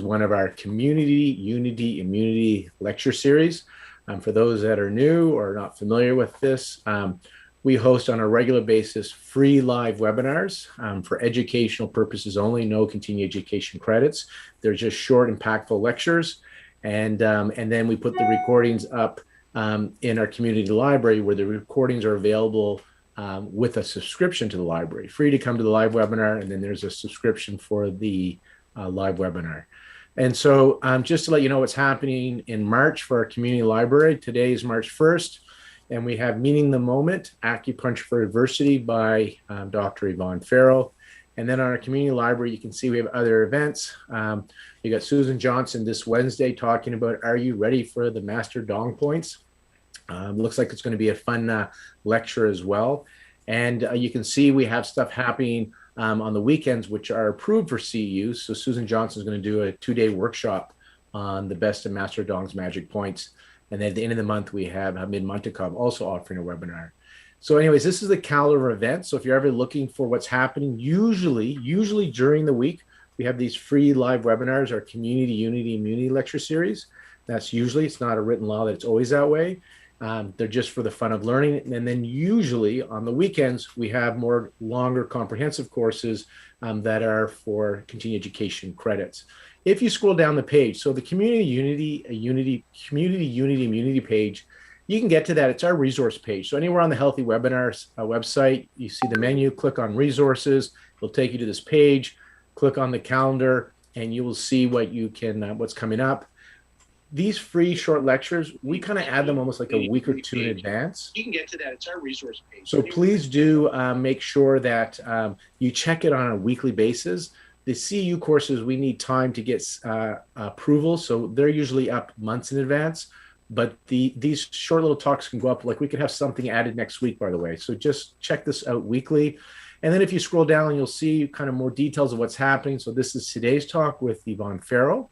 one of our Community Unity Immunity lecture series. For those that are new or not familiar with this, we host on a regular basis free live webinars for educational purposes only, no continuing education credits. They're just short, impactful lectures. And then we put the recordings up in our community library, where the recordings are available with a subscription to the library. Free to come to the live webinar, and then there's a subscription for the live webinar. And so just to let you know what's happening in March for our community library, today is March 1st, and we have Meeting the Moment, Acupuncture for Adversity by Dr. Yvonne Farrell. And then on our community library, you can see we have other events. You got Susan Johnson this Wednesday talking about, are you ready for the Master Dong Points? Looks like it's going to be a fun lecture as well. And you can see we have stuff happening on the weekends, which are approved for CEUs. So Susan Johnson is going to do a 2-day workshop on the best of Master Dong's magic points. And then at the end of the month, we have Hamid Montakov also offering a webinar. So anyways, this is the calendar of events. So if you're ever looking for what's happening, usually during the week, we have these free live webinars, our Community Unity Immunity lecture series. That's usually, it's not a written law that it's always that way. They're just for the fun of learning. And then usually on the weekends, we have more longer comprehensive courses that are for continuing education credits. If you scroll down the page, so the Community Unity Immunity page, you can get to that. It's our resource page. So anywhere on the Healthy Webinars website, you see the menu, click on resources, it'll take you to this page, click on the calendar, and you will see what you can, what's coming up. These free short lectures, we kind of add them almost like a week or two in advance. You can get to that. It's our resource page. So please do make sure that you check it on a weekly basis. The CEU courses, we need time to get approval. So they're usually up months in advance. But these short little talks can go up, like we could have something added next week, by the way. So just check this out weekly. And then if you scroll down, you'll see kind of more details of what's happening. So this is today's talk with Yvonne Farrell.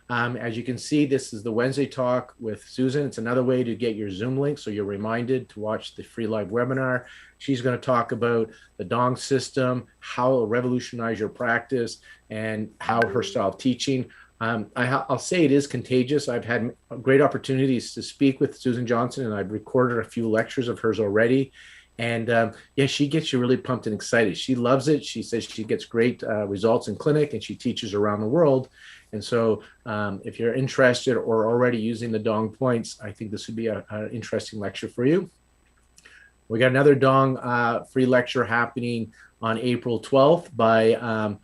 As you can see, this is the Wednesday talk with Susan. It's another way to get your Zoom link, so you're reminded to watch the free live webinar. She's going to talk about the Dong system, how it'll revolutionize your practice, and how her style of teaching. I'll say it is contagious. I've had great opportunities to speak with Susan Johnson, and I've recorded a few lectures of hers already. And yeah, she gets you really pumped and excited. She loves it. She says she gets great results in clinic, and she teaches around the world. And so if you're interested or already using the Dong points, I think this would be an interesting lecture for you. We got another Dong free lecture happening on April 12th by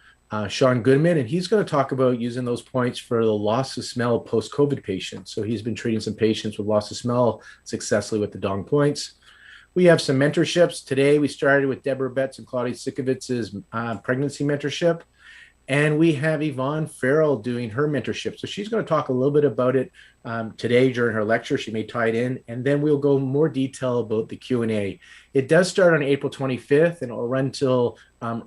Sean Goodman, and he's going to talk about using those points for the loss of smell post-COVID patients. So he's been treating some patients with loss of smell successfully with the Dong points. We have some mentorships. Today we started with Deborah Betts and Claudia Sikovitz's pregnancy mentorship. And we have Yvonne Farrell doing her mentorship. So she's going to talk a little bit about it today during her lecture. She may tie it in, and then we'll go more detail about the Q&A. It does start on April 25th, and it'll run till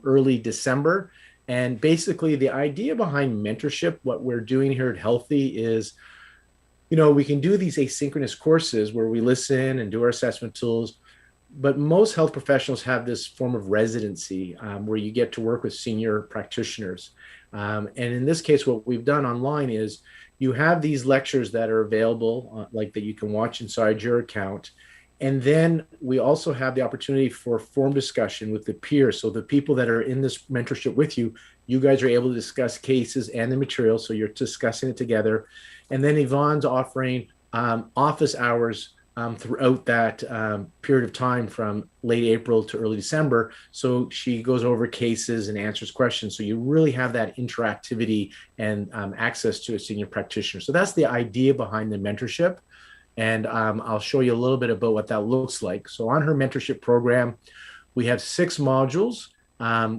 early December. And basically the idea behind mentorship, what we're doing here at Healthy is, you know, we can do these asynchronous courses where we listen and do our assessment tools, but most health professionals have this form of residency where you get to work with senior practitioners. And in this case, what we've done online is you have these lectures that are available, like that you can watch inside your account. And then we also have the opportunity for forum discussion with the peers. So the people that are in this mentorship with you, you guys are able to discuss cases and the material. So you're discussing it together. And then Yvonne's offering office hours throughout that period of time from late April to early December. So she goes over cases and answers questions. So you really have that interactivity and access to a senior practitioner. So that's the idea behind the mentorship. And I'll show you a little bit about what that looks like. So on her mentorship program, we have 6 modules,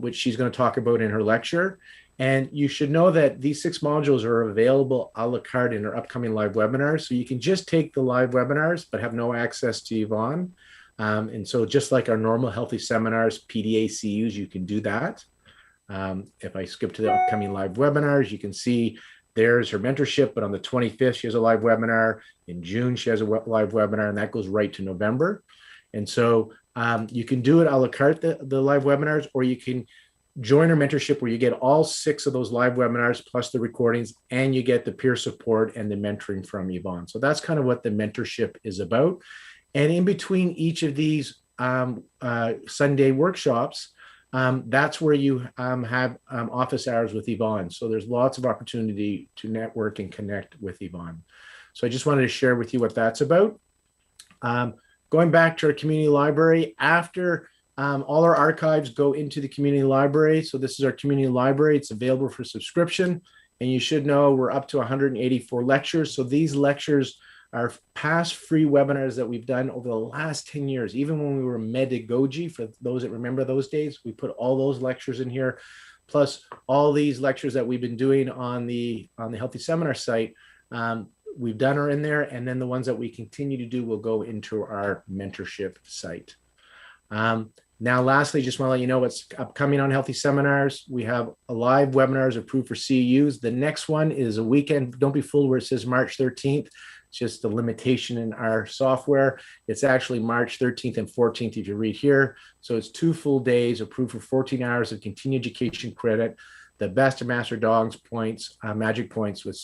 which she's going to talk about in her lecture. And you should know that these 6 modules are available a la carte in our upcoming live webinars. So you can just take the live webinars, but have no access to Yvonne. And so just like our normal healthy seminars, PDA CUs, you can do that. If I skip to the upcoming live webinars, you can see there's her mentorship, but on the 25th, she has a live webinar. In June, she has a live webinar, and that goes right to November. And so you can do it a la carte, the live webinars, or you can join our mentorship where you get all 6 of those live webinars plus the recordings, and you get the peer support and the mentoring from Yvonne. So that's kind of what the mentorship is about. And in between each of these Sunday workshops, that's where you have office hours with Yvonne. So there's lots of opportunity to network and connect with Yvonne. So I just wanted to share with you what that's about. Going back to our community library, after all our archives go into the community library. So this is our community library. It's available for subscription. And you should know we're up to 184 lectures. So these lectures are past free webinars that we've done over the last 10 years. Even when we were Medagogy, for those that remember those days, we put all those lectures in here, plus all these lectures that we've been doing on the Healthy Seminar site. We've done are in there, and then the ones that we continue to do will go into our mentorship site. Now, lastly, just want to let you know what's upcoming on Healthy Seminars. We have a live webinars approved for CEUs. The next one is a weekend. Don't be fooled where it says March 13th. It's just a limitation in our software. It's actually March 13th and 14th if you read here. So it's 2 full days approved for 14 hours of continuing education credit. The best of Master Dog's points, magic points with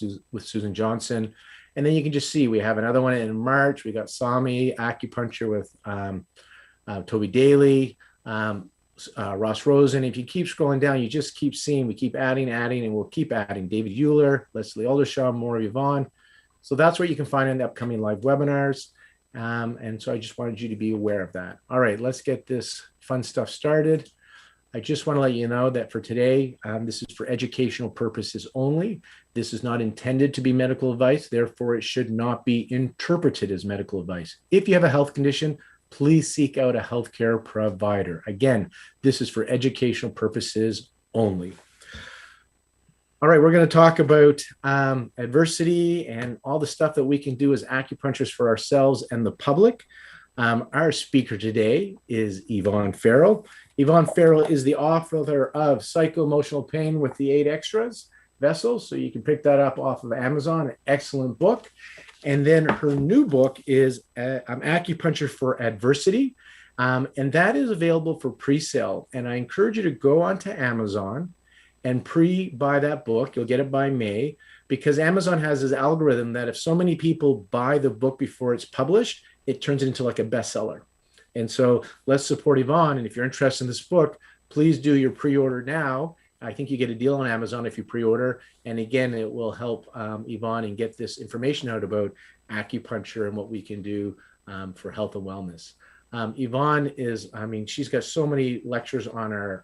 Susan Johnson. And then you can just see we have another one in March. We got Sami, Acupuncture with Toby Daly, Ross Rosen. If you keep scrolling down, you just keep seeing, we keep adding, and we'll keep adding. David Euler, Leslie Aldershaw, more of Yvonne. So that's what you can find in the upcoming live webinars. And so I just wanted you to be aware of that. All right, let's get this fun stuff started. I just want to let you know that for today, this is for educational purposes only. This is not intended to be medical advice. Therefore, it should not be interpreted as medical advice. If you have a health condition, please seek out a healthcare provider. Again, this is for educational purposes only. All right, we're going to talk about adversity and all the stuff that we can do as acupuncturists for ourselves and the public. Our speaker today is Yvonne Farrell. Yvonne Farrell is the author of Psycho-Emotional Pain with the 8 Extras Vessels. So you can pick that up off of Amazon, an excellent book. And then her new book is Acupuncture for Adversity. And that is available for pre-sale. And I encourage you to go onto Amazon and pre-buy that book. You'll get it by May, because Amazon has this algorithm that if so many people buy the book before it's published, it turns it into like a bestseller. And so let's support Yvonne. And if you're interested in this book, please do your pre-order now. I think you get a deal on Amazon if you pre-order. And again, it will help Yvonne and get this information out about acupuncture and what we can do for health and wellness. Yvonne is, I mean, she's got so many lectures on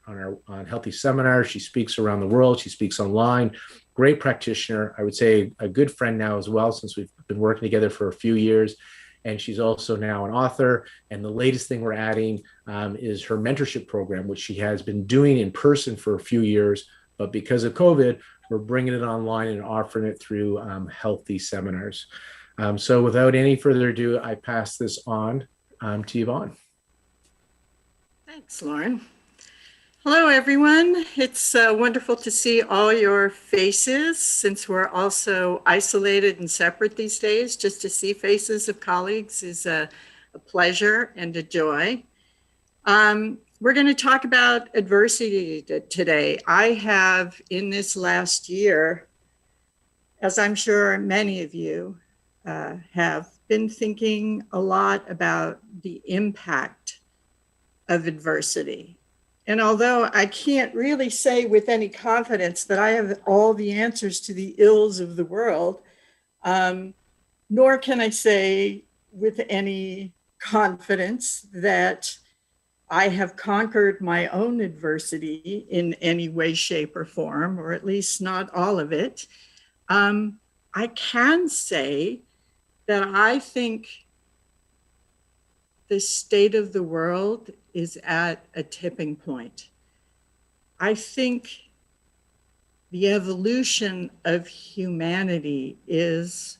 Healthy Seminars. She speaks around the world. She speaks online. Great practitioner. I would say a good friend now as well, since we've been working together for a few years. And she's also now an author. And the latest thing we're adding is her mentorship program, which she has been doing in person for a few years. But because of COVID, we're bringing it online and offering it through Healthy Seminars. So without any further ado, I pass this on to Yvonne. Thanks, Lauren. Hello, everyone. It's wonderful to see all your faces, since we're also isolated and separate these days. Just to see faces of colleagues is a pleasure and a joy. We're going to talk about adversity today. I have, in this last year, as I'm sure many of you have, been thinking a lot about the impact of adversity. And although I can't really say with any confidence that I have all the answers to the ills of the world, nor can I say with any confidence that I have conquered my own adversity in any way, shape, or form, or at least not all of it, I can say that I think the state of the world is at a tipping point. I think the evolution of humanity is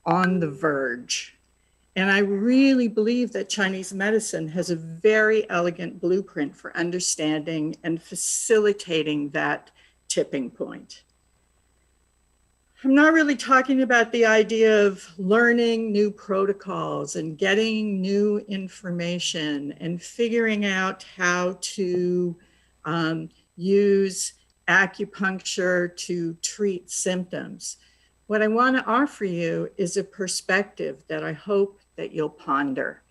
on the verge. And I really believe that Chinese medicine has a very elegant blueprint for understanding and facilitating that tipping point. I'm not really talking about the idea of learning new protocols and getting new information and figuring out how to use acupuncture to treat symptoms. What I want to offer you is a perspective that I hope that you'll ponder.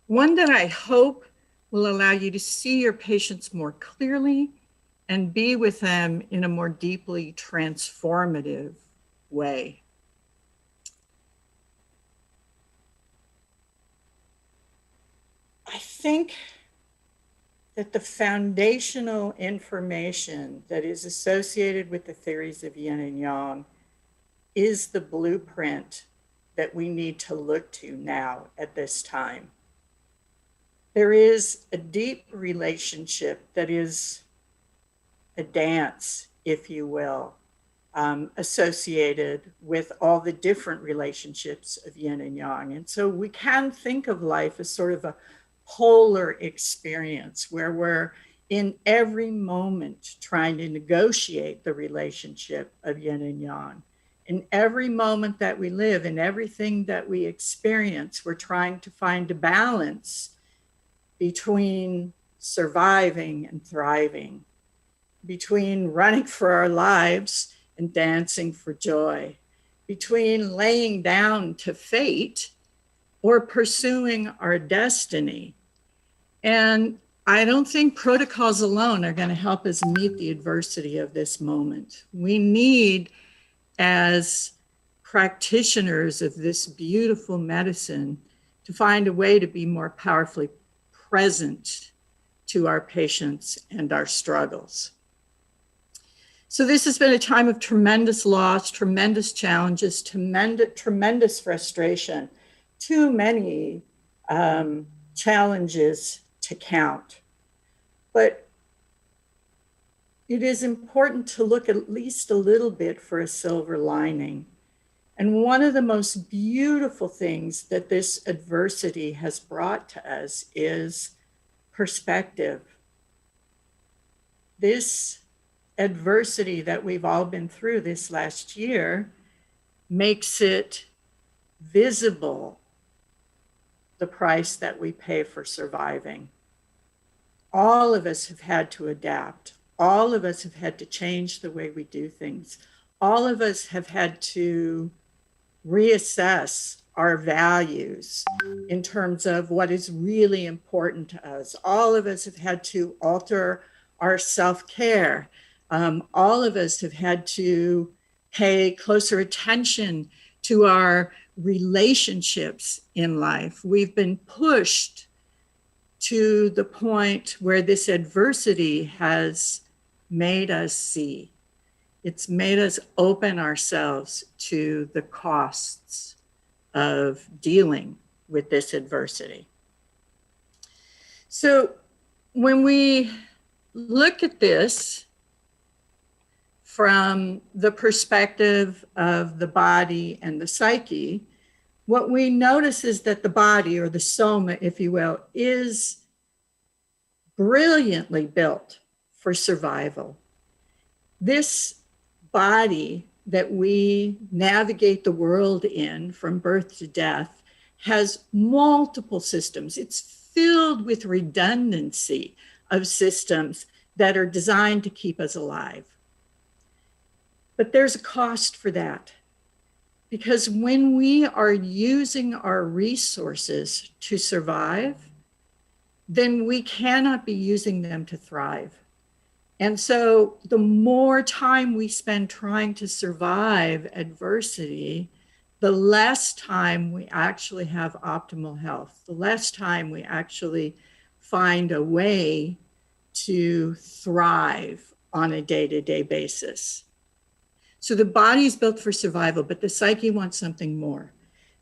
One that I hope will allow you to see your patients more clearly and be with them in a more deeply transformative way. I think that the foundational information that is associated with the theories of Yin and Yang is the blueprint that we need to look to now at this time. There is a deep relationship that is a dance, if you will, associated with all the different relationships of Yin and Yang. And so we can think of life as sort of a polar experience where we're in every moment trying to negotiate the relationship of Yin and Yang. In every moment that we live, in everything that we experience, we're trying to find a balance between surviving and thriving, between running for our lives and dancing for joy, between laying down to fate or pursuing our destiny. And I don't think protocols alone are going to help us meet the adversity of this moment. We need, as practitioners of this beautiful medicine, to find a way to be more powerfully present to our patients and our struggles. So this has been a time of tremendous loss, tremendous challenges, tremendous frustration, too many challenges to count. But it is important to look at least a little bit for a silver lining. And one of the most beautiful things that this adversity has brought to us is perspective. This adversity that we've all been through this last year makes it visible, the price that we pay for surviving. All of us have had to adapt. All of us have had to change the way we do things. All of us have had to reassess our values in terms of what is really important to us. All of us have had to alter our self-care. All of us have had to pay closer attention to our relationships in life. We've been pushed to the point where this adversity has made us see. It's made us open ourselves to the costs of dealing with this adversity. So when we look at this from the perspective of the body and the psyche, what we notice is that the body, or the soma, if you will, is brilliantly built for survival. This body that we navigate the world in from birth to death has multiple systems. It's filled with redundancy of systems that are designed to keep us alive. But there's a cost for that, because when we are using our resources to survive, then we cannot be using them to thrive. And so the more time we spend trying to survive adversity, the less time we actually have optimal health, the less time we actually find a way to thrive on a day-to-day basis. So the body is built for survival, but the psyche wants something more.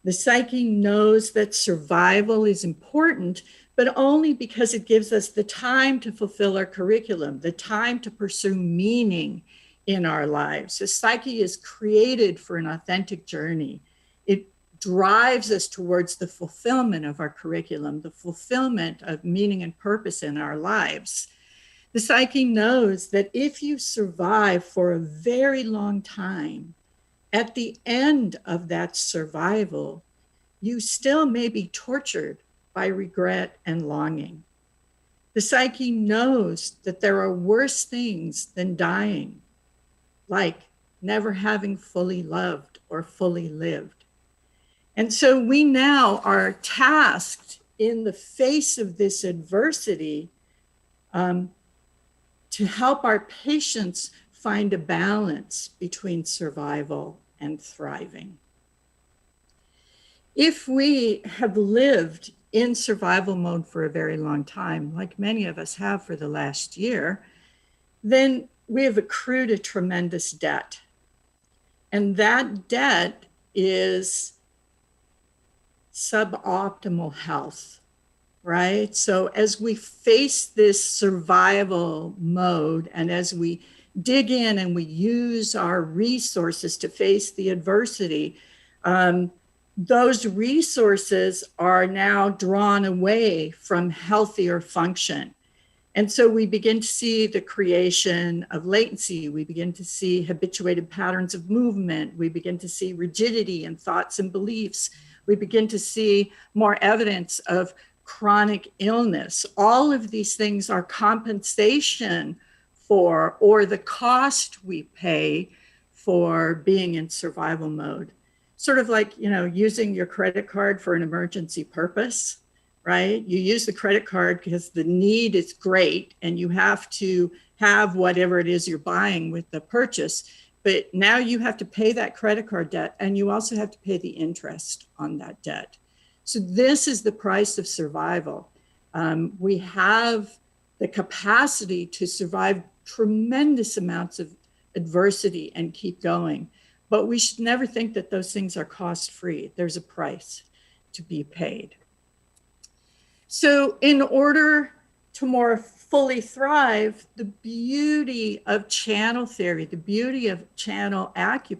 The psyche knows that survival is important, but only because it gives us the time to fulfill our curriculum, the time to pursue meaning in our lives. The psyche is created for an authentic journey. It drives us towards the fulfillment of our curriculum, the fulfillment of meaning and purpose in our lives. The psyche knows that if you survive for a very long time, at the end of that survival, you still may be tortured by regret and longing. The psyche knows that there are worse things than dying, like never having fully loved or fully lived. And so we now are tasked in the face of this adversity to help our patients find a balance between survival and thriving. If we have lived in survival mode for a very long time, like many of us have for the last year, then we have accrued a tremendous debt. And that debt is suboptimal health, right? So as we face this survival mode and as we dig in and we use our resources to face the adversity, those resources are now drawn away from healthier function. And so we begin to see the creation of latency. We begin to see habituated patterns of movement. We begin to see rigidity in thoughts and beliefs. We begin to see more evidence of chronic illness. All of these things are compensation for, or the cost we pay for being in survival mode. Sort of like, using your credit card for an emergency purpose, right? You use the credit card because the need is great and you have to have whatever it is you're buying with the purchase. But now you have to pay that credit card debt and you also have to pay the interest on that debt. So this is the price of survival. We have the capacity to survive tremendous amounts of adversity and keep going. But we should never think that those things are cost-free. There's a price to be paid. So in order to more fully thrive, the beauty of channel theory, the beauty of channel acupuncture